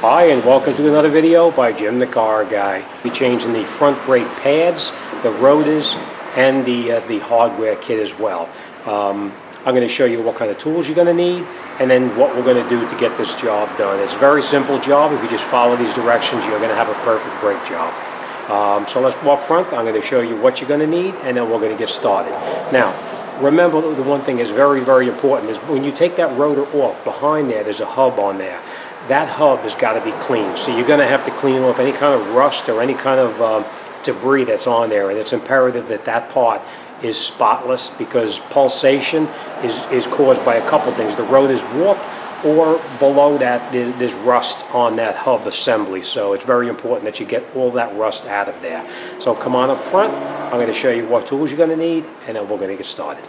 Hi, and welcome to another video by Jimthecarguy. We're changing the front brake pads, the rotors, and the hardware kit as well. I'm going to show you what kind of tools you're going to need, and then what we're going to do to get this job done. It's a very simple job. If you just follow these directions, you're going to have a perfect brake job. So let's go up front. I'm going to show you what you're going to need, and then we're going to get started. Now, remember, the one thing is very, very important is when you take that rotor off, behind there's a hub on there. That hub has got to be clean. So you're going to have to clean off any kind of rust or any kind of debris that's on there. And it's imperative that that part is spotless, because pulsation is caused by a couple things. The rotor's warp, or below that there's rust on that hub assembly. So it's very important that you get all that rust out of there. So come on up front. I'm going to show you what tools you're going to need, and then we're going to get started.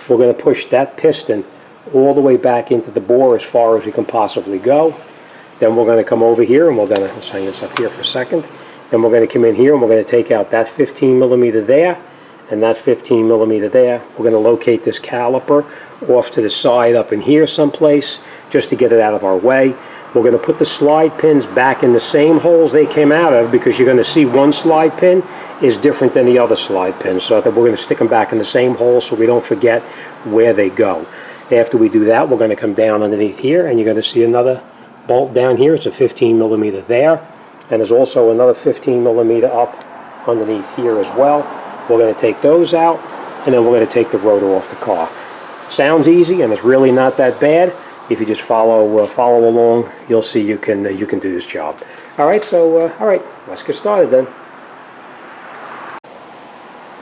We're going to push that piston all the way back into the bore as far as we can possibly go. Then we're going to come over here, and let's hang this up here for a second. Then we're going to come in here, and we're going to take out that 15 millimeter there and that 15 millimeter there. We're going to locate this caliper off to the side up in here someplace, just to get it out of our way. We're going to put the slide pins back in the same holes they came out of, because you're going to see one slide pin is different than the other slide pin. So that we're going to stick them back in the same hole so we don't forget where they go. After we do that, we're going to come down underneath here, and you're going to see another bolt down here. It's a 15 millimeter there, and there's also another 15 millimeter up underneath here as well. We're going to take those out, and then we're going to take the rotor off the car. Sounds easy, and it's really not that bad. If you just follow along, you'll see you can do this job. All right, so let's get started then.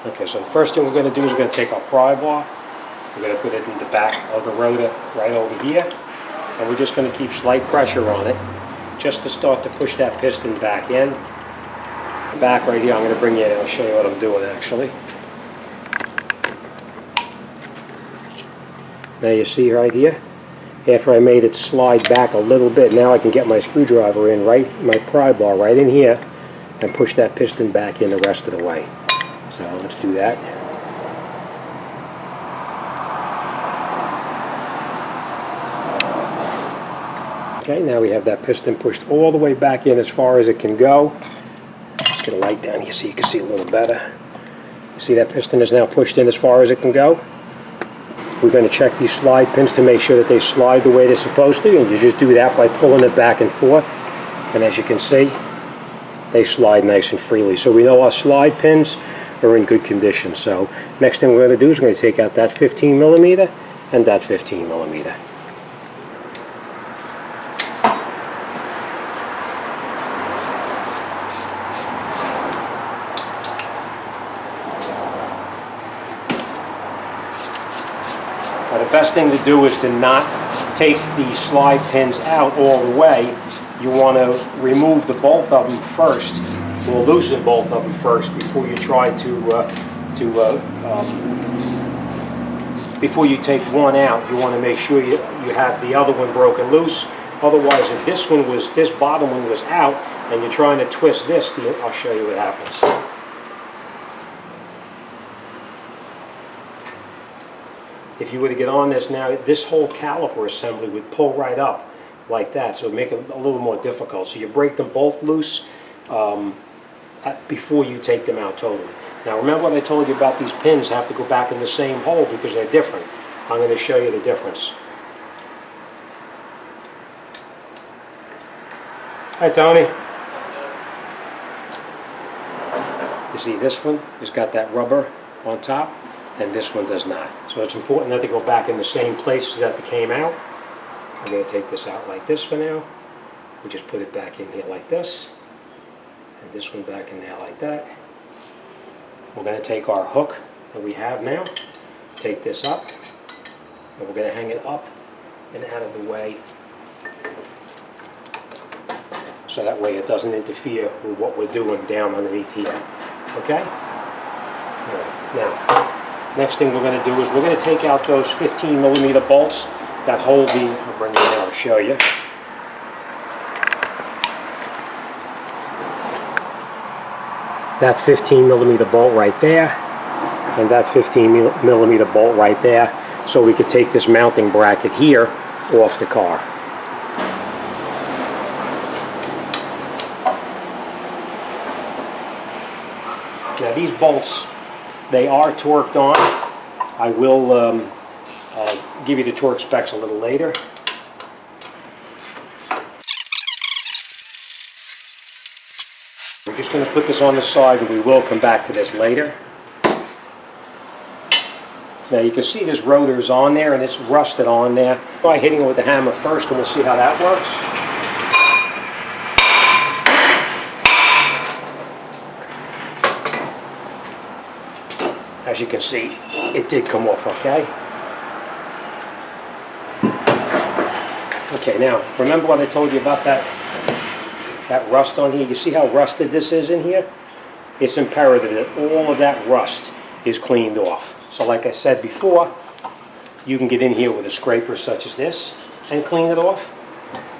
Okay, so the first thing we're going to do is we're going to take our pry bar. We're going to put it in the back of the rotor right over here, and we're just going to keep slight pressure on it just to start to push that piston back in. Back right here, I'm going to bring you in and I'll show you what I'm doing actually. Now you see right here, after I made it slide back a little bit, now I can get my screwdriver in, my pry bar right in here, and push that piston back in the rest of the way. So let's do that. Okay, now we have that piston pushed all the way back in as far as it can go. Let's get a light down here so you can see a little better. You see that piston is now pushed in as far as it can go. We're going to check these slide pins to make sure that they slide the way they're supposed to, and you just do that by pulling it back and forth. And as you can see, they slide nice and freely. So we know our slide pins are in good condition. So next thing we're going to do is we're going to take out that 15 millimeter and that 15 millimeter. Now the best thing to do is to not take the slide pins out all the way. You want to remove both of them first, or loosen both of them first before you try before you take one out. You want to make sure you have the other one broken loose. Otherwise, if this bottom one was out and you're trying to twist this, I'll show you what happens. If you were to get on this now, this whole caliper assembly would pull right up like that, so it would make it a little more difficult. So you break them both loose before you take them out totally. Now remember what I told you about these pins have to go back in the same hole because they're different. I'm going to show you the difference. Hi Tony. You see this one has got that rubber on top, and this one does not. So it's important that they go back in the same places that they came out. I'm going to take this out like this for now. We just put it back in here like this, and this one back in there like that. We're going to take our hook that we have now, take this up, and we're going to hang it up and out of the way, so that way it doesn't interfere with what we're doing down underneath here. Okay? All right. Now, next thing we're going to do is we're going to take out those 15 millimeter bolts that hold I'll bring it down and show you. That 15 millimeter bolt right there, and that 15 millimeter bolt right there, so we could take this mounting bracket here off the car. Now these bolts, they are torqued on. I will give you the torque specs a little later. We're just going to put this on the side, and we will come back to this later. Now you can see this rotor is on there, and it's rusted on there. Try hitting it with the hammer first, and we'll see how that works. As you can see, it did come off, okay? Okay, now, remember what I told you about that rust on here? You see how rusted this is in here? It's imperative that all of that rust is cleaned off. So like I said before, you can get in here with a scraper such as this and clean it off.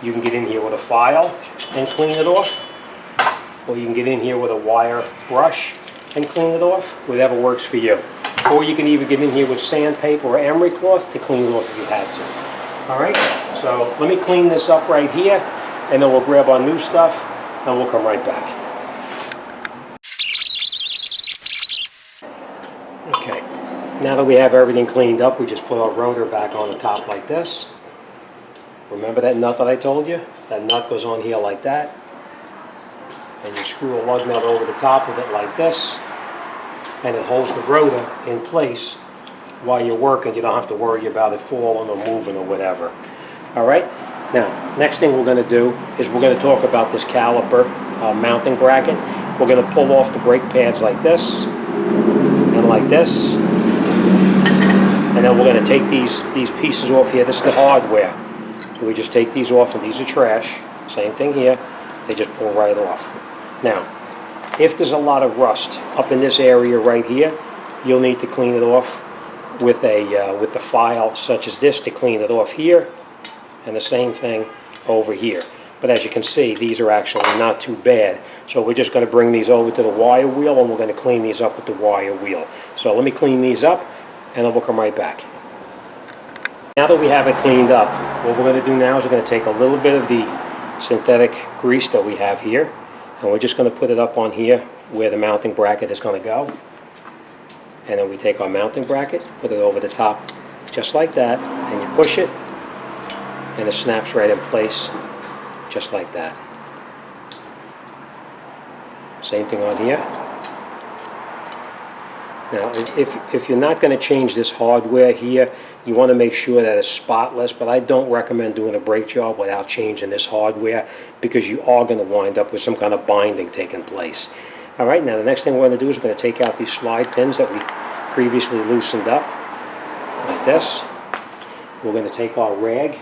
You can get in here with a file and clean it off. Or you can get in here with a wire brush and clean it off, whatever works for you. Or you can even get in here with sandpaper or emery cloth to clean it off if you had to. Alright, so let me clean this up right here, and then we'll grab our new stuff, and we'll come right back. Okay, now that we have everything cleaned up, we just put our rotor back on the top like this. Remember that nut that I told you? That nut goes on here like that. And you screw a lug nut over the top of it like this, and it holds the rotor in place while you're working. You don't have to worry about it falling or moving or whatever. Alright, now next thing we're going to do is we're going to talk about this caliper mounting bracket. We're going to pull off the brake pads like this and like this, and then we're going to take these pieces off here. This is the hardware, so we just take these off, and these are trash. Same thing here, they just pull right off. Now, if there's a lot of rust up in this area right here, you'll need to clean it off with the file such as this to clean it off here, and the same thing over here. But as you can see, these are actually not too bad. So we're just going to bring these over to the wire wheel, and we're going to clean these up with the wire wheel. So let me clean these up, and then we'll come right back. Now that we have it cleaned up, what we're going to do now is we're going to take a little bit of the synthetic grease that we have here, and we're just going to put it up on here where the mounting bracket is going to go. And then we take our mounting bracket, put it over the top just like that, and you push it, and it snaps right in place just like that. Same thing on here. Now if you're not going to change this hardware here, you want to make sure that it's spotless, but I don't recommend doing a brake job without changing this hardware, because you are going to wind up with some kind of binding taking place. Alright, now the next thing we're going to do is we're going to take out these slide pins that we previously loosened up, like this. We're going to take our rag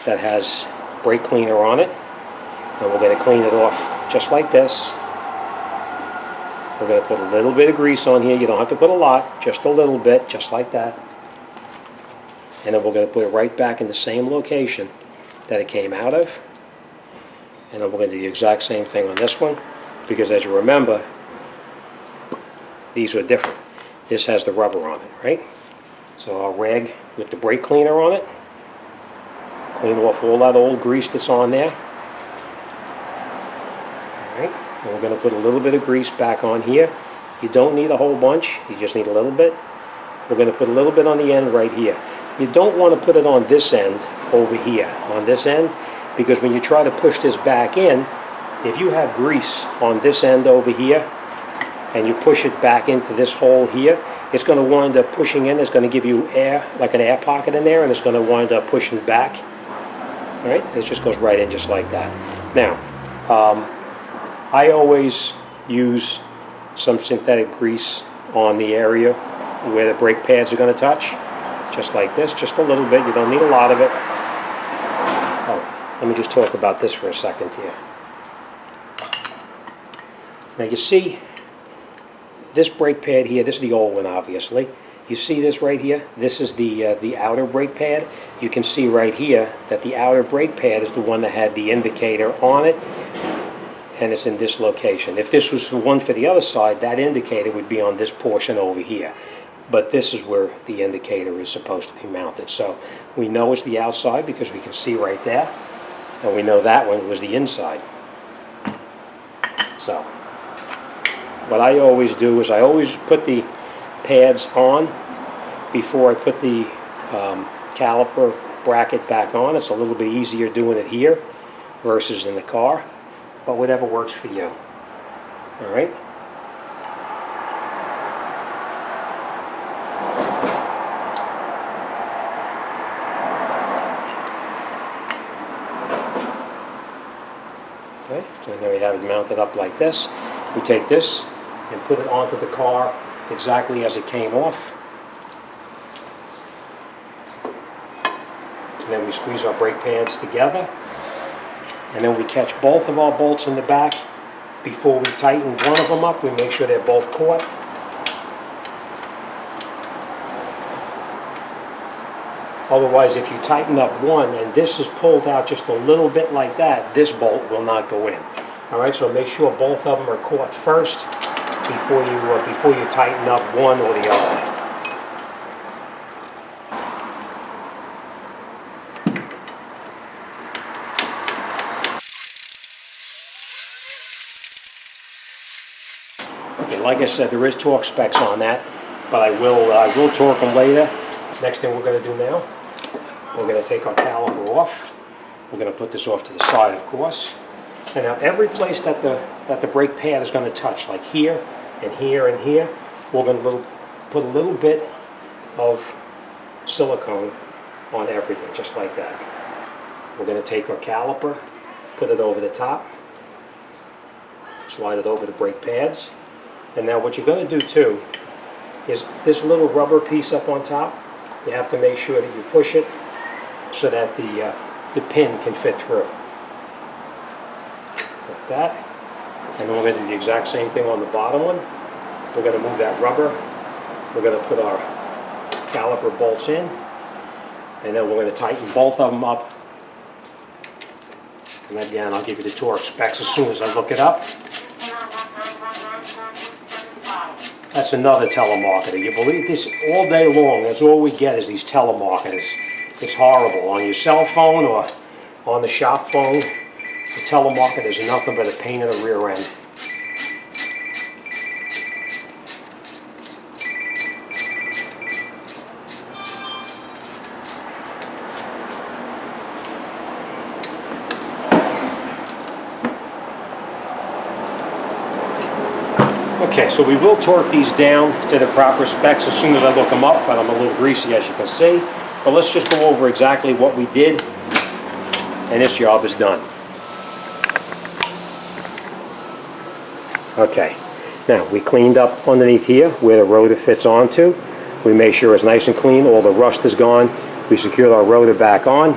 that has brake cleaner on it, and we're going to clean it off just like this. We're going to put a little bit of grease on here. You don't have to put a lot, just a little bit, just like that. And then we're going to put it right back in the same location that it came out of. And then we're going to do the exact same thing on this one, because as you remember, these are different. This has the rubber on it, right? So our rag with the brake cleaner on it, clean off all that old grease that's on there. Alright, and we're going to put a little bit of grease back on here. You don't need a whole bunch, you just need a little bit. We're going to put a little bit on the end right here. You don't want to put it on this end over here, on this end, because when you try to push this back in, if you have grease on this end over here, and you push it back into this hole here, it's going to wind up pushing in. It's going to give you air, like an air pocket in there, and it's going to wind up pushing back. All right, it just goes right in just like that. Now, I always use some synthetic grease on the area where the brake pads are going to touch, just like this, just a little bit. You don't need a lot of it. Oh, let me just talk about this for a second here. Now you see this brake pad here, this is the old one obviously. You see this right here? This is the outer brake pad. You can see right here that the outer brake pad is the one that had the indicator on it, and it's in this location. If this was the one for the other side, that indicator would be on this portion over here. But this is where the indicator is supposed to be mounted. So we know it's the outside because we can see right there, and we know that one was the inside. So what I always do is I always put the pads on before I put the caliper bracket back on. It's a little bit easier doing it here versus in the car, but whatever works for you. All right. Okay, so now we have it mounted up like this. We take this and put it onto the car exactly as it came off. And then we squeeze our brake pads together. And then we catch both of our bolts in the back. Before we tighten one of them up, we make sure they're both caught. Otherwise, if you tighten up one and this is pulled out just a little bit like that, this bolt will not go in. All right, so make sure both of them are caught first before you tighten up one or the other. Okay, like I said, there is torque specs on that, but I will torque them later. Next thing we're going to do now, we're going to take our caliper off. We're going to put this off to the side, of course. And now every place that the brake pad is going to touch, like here and here and here, we're going to put a little bit of silicone on everything, just like that. We're going to take our caliper, put it over the top, slide it over the brake pads. And now what you're going to do too is this little rubber piece up on top, you have to make sure that you push it so that the pin can fit through. Like that. And then we're going to do the exact same thing on the bottom one. We're going to move that rubber. We're going to put our caliper bolts in. And then we're going to tighten both of them up. And again, I'll give you the torque specs as soon as I look it up. That's another telemarketer. You believe this? All day long, that's all we get is these telemarketers. It's horrible. On your cell phone or on the shop phone, the telemarketer is nothing but a pain in the rear end. Okay, so we will torque these down to the proper specs as soon as I look them up, but I'm a little greasy as you can see. But let's just go over exactly what we did, and this job is done. Okay, now we cleaned up underneath here where the rotor fits onto. We made sure it's nice and clean, all the rust is gone. We secured our rotor back on.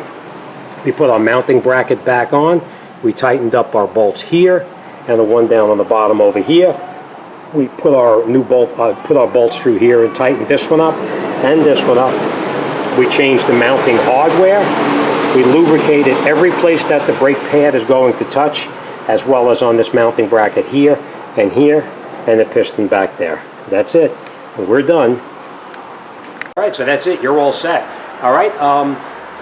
We put our mounting bracket back on. We tightened up our bolts here and the one down on the bottom over here. We put our new bolt, put our bolts through here and tightened this one up and this one up. We changed the mounting hardware. We lubricated every place that the brake pad is going to touch, as well as on this mounting bracket here and the piston back there. That's it. We're done. All right, so that's it. You're all set. All right.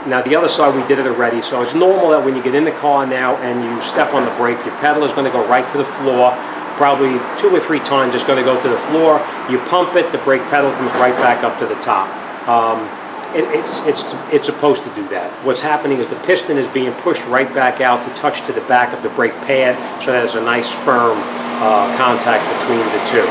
Now the other side we did it already, so it's normal that when you get in the car now and you step on the brake, your pedal is going to go right to the floor. Probably 2 or 3 times it's going to go to the floor. You pump it, the brake pedal comes right back up to the top. It's supposed to do that. What's happening is the piston is being pushed right back out to touch to the back of the brake pad, so that there's a nice firm contact between the two.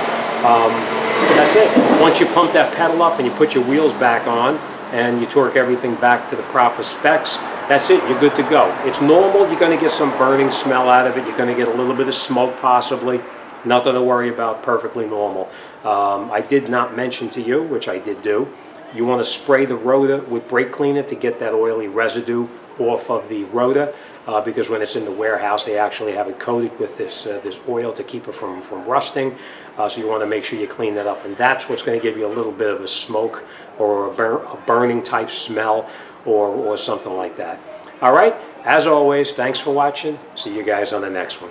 That's it. Once you pump that pedal up and you put your wheels back on and you torque everything back to the proper specs, that's it, you're good to go. It's normal, you're going to get some burning smell out of it, you're going to get a little bit of smoke possibly. Nothing to worry about, perfectly normal. I did not mention to you, which I did do, you want to spray the rotor with brake cleaner to get that oily residue off of the rotor, because when it's in the warehouse they actually have it coated with this oil to keep it from rusting. So you want to make sure you clean that up, and that's what's going to give you a little bit of a smoke or a burning type smell or something like that. All right, as always, thanks for watching. See you guys on the next one.